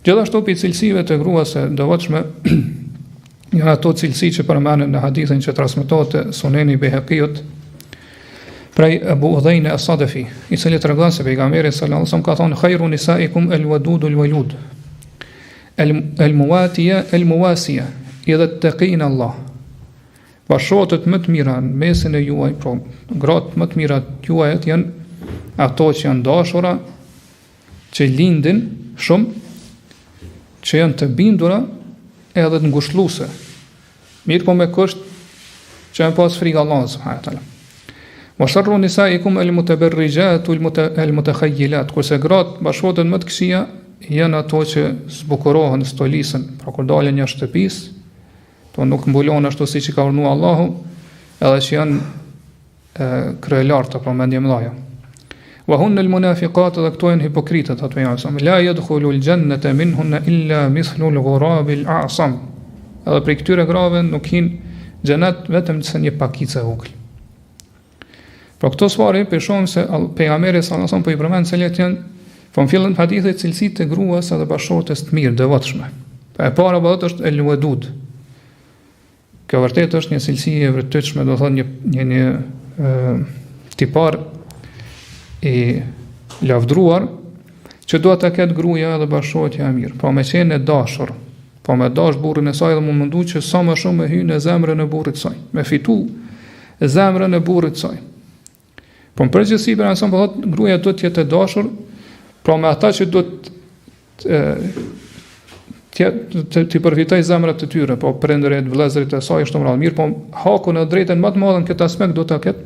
Gjithashtu për cilësive të gruas së devotshme janë ato cilësi që përmenden në hadithin që transmetohet te Suneni Bejhaqiut prej Abu Udhejne as-Sadafi, i cili tregon se pejgamberi sallallahu alaihi wasallam ka thonë khairu nisaikum al-wadudul walud al-muwatiya al-muwasiya idha taqina Allah. Bashortët më të mira në mesin e juaj, pra gratë më të mira të juaj janë ato që janë dashura, që lindin shumë, që janë të bindura edhe të ngushëlluese. Mirë po me kusht që janë pas frikë Allahut subhanahu wa taala. Wa sharru nisaikum al-mutabarrijat wal-mutakhayyilat, kurse gratë bashkëtorët më të këqija janë ato që zbukurohen, stolisen, pra kur dalin jashtë shtëpisë, to nuk mbulon ashtu siç i ka urdhëruar Allahu, edhe që janë kryelartë apo mendje mëdha. Wa hunna al-munafiqat, dhe këto janë hipokritët, ato janë la yadkhulu al-jannata minhunna illa mithlu al-ghurab al-a'sam. Edhe për këtyre grave nuk hin xhenet vetëm se një pakicë e vogël. Por këto sfari për shohim se pejgamberi sallallahu alajhi wasallam po i përmend se janë von fillën hadithit cilësitë të gruas edhe bashortës të mirë, devotshme. E para bëhet është el-wadud. Kjo vërtet është një cilësi e vërtetshme, do të thonë një tipar i lavdruar që duhet ta ketë gruaja edhe bashortja e mirë, po me qenë e dashur, po me dash burrin e saj dhe më mundu që sa më shumë me hyjë në zemrën e burrit të saj, me fitu zemrën e burrit të saj. Po në përgjithësi për anëson po thotë gruaja duhet të jetë e dashur, pra me ata që duhet të përfitoj zemrat e tyre, po prindërit, vëllezërit e saj është më radh mirë, po hakun e drejtën më të madhe në këtë aspekt do ta ketë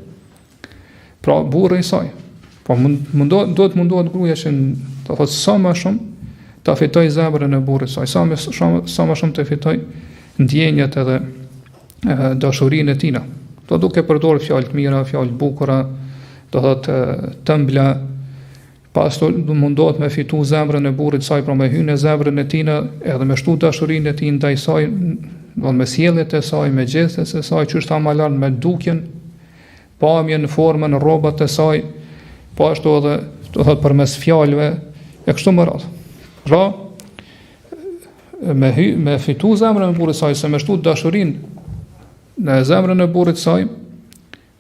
pra burri i saj. Po duhet mundohet gruaja që të thotë sa më shumë ta fitoj zemrën e burrit të saj, sa më shumë të fitoj ndjenjat edhe dashurinë e tij. Do duke përdorur fjalë të mira, fjalë të bukura, do thotë tëmbla, pastaj mundohet me fitu zemrën e burrit të saj, pra me hyrë në zemrën e tij edhe me shtu dashurinë e tij ndaj saj, do me sjelljet e saj, me gjestet e saj, çështë ta malon me dukjen, pamjen, formën, rrobat e saj, po ashtu edhe do thotë përmes fjalëve e kështu me radhë. Pra me fitu zemrën e burrit të saj, se me shtu dashurinë në zemrën e burrit të saj,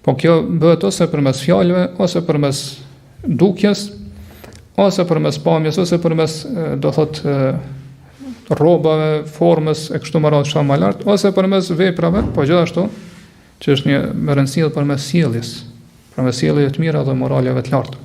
po kjo bëhet ose përmes fjalëve, ose përmes dukjes, ose përmes pamjes, ose përmes do thotë rrobave, formës e kështu me radhë sa më lart, ose përmes veprave, po gjithashtu që është një më rëndësishme përmes sjelljes, përmes sjelljes të mira dhe moraleve të larta.